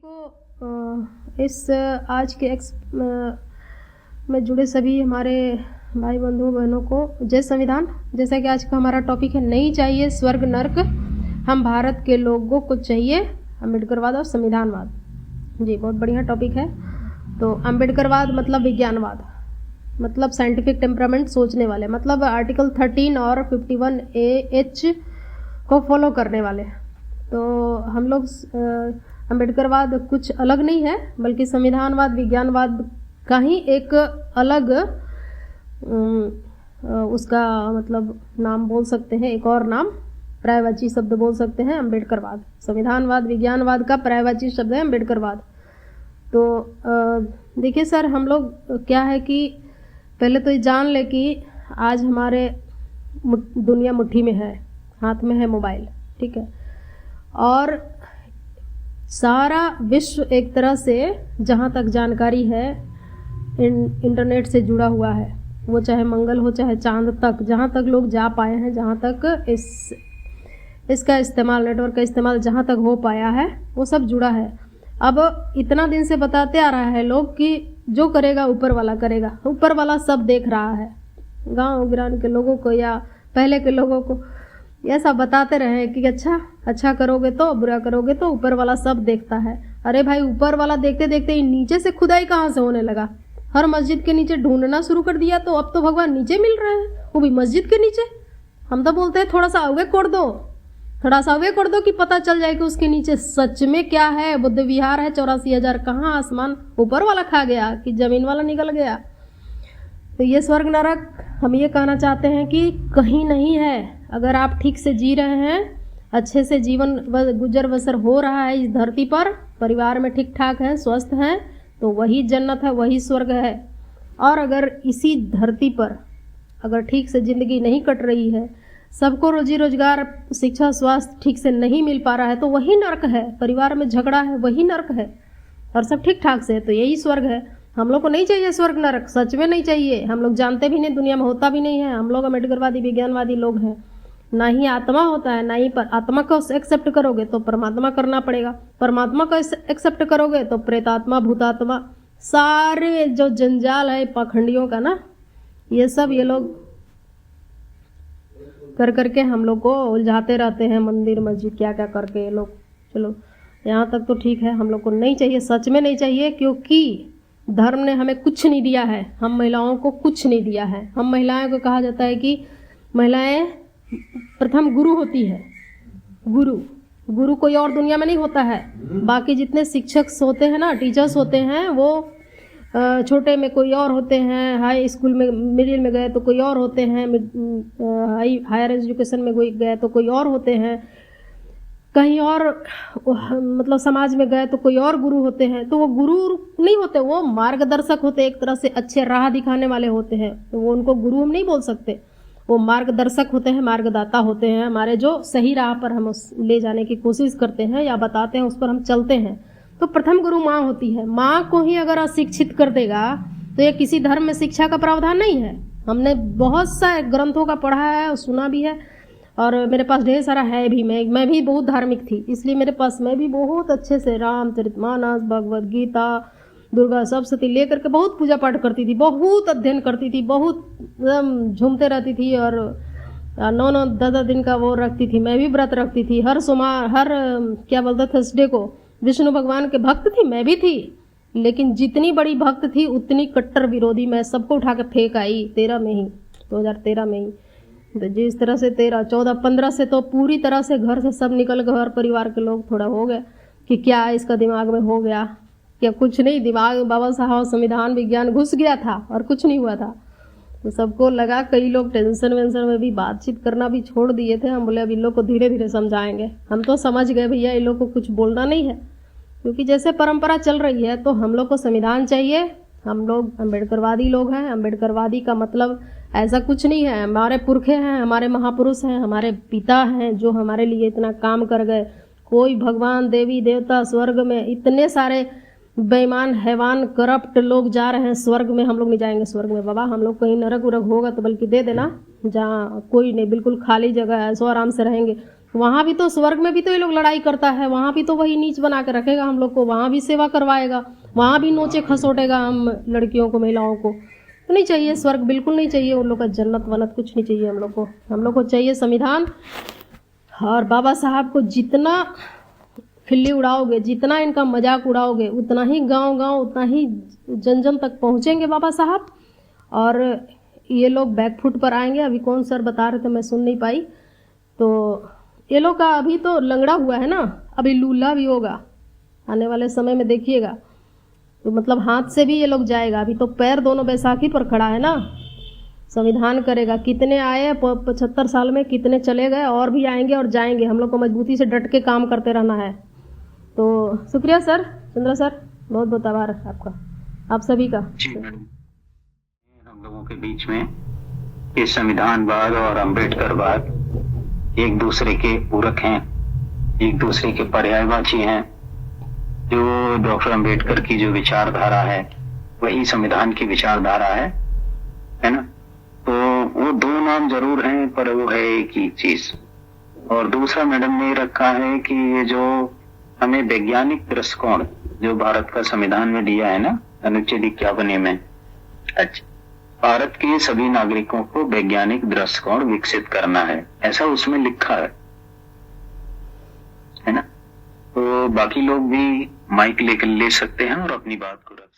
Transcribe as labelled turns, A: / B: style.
A: को इस आज के में जुड़े सभी हमारे भाई बंधुओं बहनों को जय संविधान। जैसा कि आज का हमारा टॉपिक है, नहीं चाहिए स्वर्ग नर्क, हम भारत के लोगों को चाहिए अम्बेडकरवाद और संविधानवाद। जी, बहुत बढ़िया टॉपिक है। तो अम्बेडकरवाद मतलब विज्ञानवाद, मतलब साइंटिफिक टेम्परामेंट, सोचने वाले, मतलब आर्टिकल 13 और 51A(H) को फॉलो करने वाले। तो हम लोग अम्बेडकरवाद कुछ अलग नहीं है, बल्कि संविधानवाद विज्ञानवाद का ही एक अलग उसका मतलब नाम बोल सकते हैं, एक और नाम, पर्यायवाची शब्द बोल सकते हैं अम्बेडकरवाद। संविधानवाद विज्ञानवाद का पर्यायवाची शब्द है अम्बेडकरवाद। तो देखिए सर, हम लोग क्या है कि पहले तो ये जान ले कि आज हमारे दुनिया मुट्ठी में है, हाथ में है मोबाइल, ठीक है, और सारा विश्व एक तरह से जहाँ तक जानकारी है इंटरनेट से जुड़ा हुआ है। वो चाहे मंगल हो चाहे चांद तक, जहाँ तक लोग जा पाए हैं, जहाँ तक इसका इस्तेमाल, नेटवर्क का इस्तेमाल जहाँ तक हो पाया है, वो सब जुड़ा है। अब इतना दिन से बताते आ रहा है लोग कि जो करेगा ऊपर वाला करेगा, ऊपर वाला सब देख रहा है। गांव गिरान के लोगों को या पहले के लोगों को ऐसा बताते रहे कि अच्छा करोगे तो, बुरा करोगे तो ऊपर वाला सब देखता है। अरे भाई, ऊपर वाला देखते देखते ही नीचे से खुदाई कहाँ से होने लगा। हर मस्जिद के नीचे ढूंढना शुरू कर दिया, तो अब तो भगवान नीचे मिल रहे हैं, वो भी मस्जिद के नीचे। हम तो बोलते हैं थोड़ा सा आगे कोड़ दो, थोड़ा सा आगे कोड़ दो कि पता चल जाए कि उसके नीचे सच में क्या है। बुद्ध विहार है 84,000, कहाँ आसमान ऊपर वाला खा गया कि जमीन वाला निकल गया। तो ये स्वर्ग नरक हम ये कहना चाहते हैं कि कहीं नहीं है। अगर आप ठीक से जी रहे हैं, अच्छे से जीवन गुजर बसर हो रहा है इस धरती पर, परिवार में ठीक ठाक है, स्वस्थ हैं, तो वही जन्नत है, वही स्वर्ग है। और अगर इसी धरती पर अगर ठीक से ज़िंदगी नहीं कट रही है, सबको रोजी रोजगार, शिक्षा, स्वास्थ्य ठीक से नहीं मिल पा रहा है, तो वही नर्क है। परिवार में झगड़ा है, वही नर्क है। और सब ठीक ठाक से है तो यही स्वर्ग है। हम लोग को नहीं चाहिए स्वर्ग नरक, सच में नहीं चाहिए। हम लोग जानते भी नहीं, दुनिया में होता भी नहीं है। हम लोग अम्बेडकरवादी विज्ञानवादी लोग हैं। ना ही आत्मा होता है, ना ही पर आत्मा को एक्सेप्ट करोगे तो परमात्मा करना पड़ेगा, परमात्मा को एक्सेप्ट करोगे तो प्रेतात्मा, भूतात्मा, सारे जो जंजाल है पाखंडियों का ना, ये सब ये लोग कर करके हम लोग को उलझाते रहते हैं। मंदिर मस्जिद क्या क्या करके ये लोग। चलो यहाँ तक तो ठीक है, हम लोग को नहीं चाहिए, सच में नहीं चाहिए, क्योंकि धर्म ने हमें कुछ नहीं दिया है, हम महिलाओं को कुछ नहीं दिया है। हम महिलाओं को कहा जाता है कि महिलाएं प्रथम गुरु होती है। गुरु कोई और दुनिया में नहीं होता है। बाकी जितने शिक्षक होते हैं ना, टीचर्स होते हैं, वो छोटे में कोई और होते हैं, हाई स्कूल में मिडिल में गए तो कोई और होते हैं, हायर एजुकेशन में गए तो कोई और होते हैं, कहीं और मतलब समाज में गए तो कोई और गुरु होते हैं। तो वो गुरु नहीं होते, वो मार्गदर्शक होते, एक तरह से अच्छे राह दिखाने वाले होते हैं। तो वो उनको गुरु हम नहीं बोल सकते, वो मार्गदर्शक होते हैं, मार्गदाता होते हैं हमारे, जो सही राह पर हम ले जाने की कोशिश करते हैं या बताते हैं, उस पर हम चलते हैं। तो प्रथम गुरु माँ होती है। माँ को ही अगर अशिक्षित कर देगा तो ये किसी धर्म में शिक्षा का प्रावधान नहीं है। हमने बहुत सारे ग्रंथों का पढ़ा है, सुना भी है, और मेरे पास ढेर सारा है भी। मैं भी बहुत धार्मिक थी, इसलिए मेरे पास मैं भी बहुत अच्छे से रामचरितमानस, भगवद गीता, दुर्गा सप्तशती लेकर के बहुत पूजा पाठ करती थी, बहुत अध्ययन करती थी, बहुत झूमते रहती थी, और 9-9 10 दिन का वो रखती थी। मैं भी व्रत रखती थी, हर सोमवार, हर क्या बोलते थर्सडे को विष्णु भगवान के भक्त थी, मैं भी थी। लेकिन जितनी बड़ी भक्त थी उतनी कट्टर विरोधी। मैं सबको उठा के फेंक आई 2013 में ही। तो जिस तरह से 13, 14, 15 से तो पूरी तरह से घर से सब निकल गए। हर परिवार के लोग थोड़ा हो गए कि क्या इसका दिमाग में हो गया, क्या कुछ नहीं, दिमाग बाबा साहब संविधान विज्ञान घुस गया था और कुछ नहीं हुआ था। तो सबको लगा, कई लोग टेंशन वेंशन में भी बातचीत करना भी छोड़ दिए थे। हम बोले अब इन लोग को धीरे धीरे समझाएंगे। हम तो समझ गए भैया, इन लोग को कुछ बोलना नहीं है, क्योंकि जैसे परंपरा चल रही है तो हम लोग को संविधान चाहिए। हम लोग अम्बेडकरवादी लोग हैं। अम्बेडकरवादी का मतलब ऐसा कुछ नहीं है, हमारे पुरखे हैं, हमारे महापुरुष हैं, हमारे पिता हैं जो हमारे लिए इतना काम कर गए। कोई भगवान, देवी देवता, स्वर्ग में इतने सारे बेईमान, हैवान, करप्ट लोग जा रहे हैं स्वर्ग में, हम लोग नहीं जाएंगे स्वर्ग में बाबा। हम लोग कहीं नरक उरक होगा तो बल्कि दे देना, जहाँ कोई नहीं, बिल्कुल खाली जगह है, सो आराम से रहेंगे। वहाँ भी तो स्वर्ग में भी तो ये लोग लड़ाई करता है, वहाँ भी तो वही नीच बना के रखेगा हम लोग को, वहाँ भी सेवा करवाएगा, वहाँ भी नोचे खसोटेगा हम लड़कियों को, महिलाओं को। तो नहीं चाहिए स्वर्ग, बिल्कुल नहीं चाहिए उन लोग का, जन्नत वन्नत कुछ नहीं चाहिए हम लोग को। हम लोग को चाहिए संविधान। और बाबा साहब को जितना खिल्ली उड़ाओगे, जितना इनका मजाक उड़ाओगे, उतना ही गांव गांव, उतना ही जन जन तक पहुंचेंगे बाबा साहब। और ये लोग बैकफुट पर आएंगे। अभी कौन सर बता रहे थे, मैं सुन नहीं पाई। तो ये लोग का अभी तो लंगड़ा हुआ है ना, अभी लूला भी होगा आने वाले समय में, देखिएगा। तो मतलब हाथ से भी ये लोग जाएगा। अभी तो पैर दोनों बैसाखी पर खड़ा है ना, संविधान करेगा। कितने आए 75 साल में, कितने चले गए, और भी आएंगे और जाएंगे। हम लोग को मजबूती से डट के काम करते रहना है। तो शुक्रिया सर, चंद्रा सर, बहुत बहुत आभार आपका, आप सभी का।
B: जी मैडम, हम लोगों के बीच में ये संविधानवाद और अम्बेडकरवाद एक दूसरे के पूरक हैं, एक दूसरे के पर्यायवाची हैं। जो डॉक्टर अम्बेडकर की जो विचारधारा है वही संविधान की विचारधारा है ना। तो वो दो नाम जरूर हैं, पर वो है एक ही चीज। और दूसरा मैडम ने रखा है कि ये जो हमें वैज्ञानिक दृष्टिकोण जो भारत का संविधान में दिया है ना, अनुच्छेद 51 में, अच्छा, भारत के सभी नागरिकों को वैज्ञानिक दृष्टिकोण विकसित करना है, ऐसा उसमें लिखा है ना। तो बाकी लोग भी माइक लेकर ले सकते हैं और अपनी बात को रख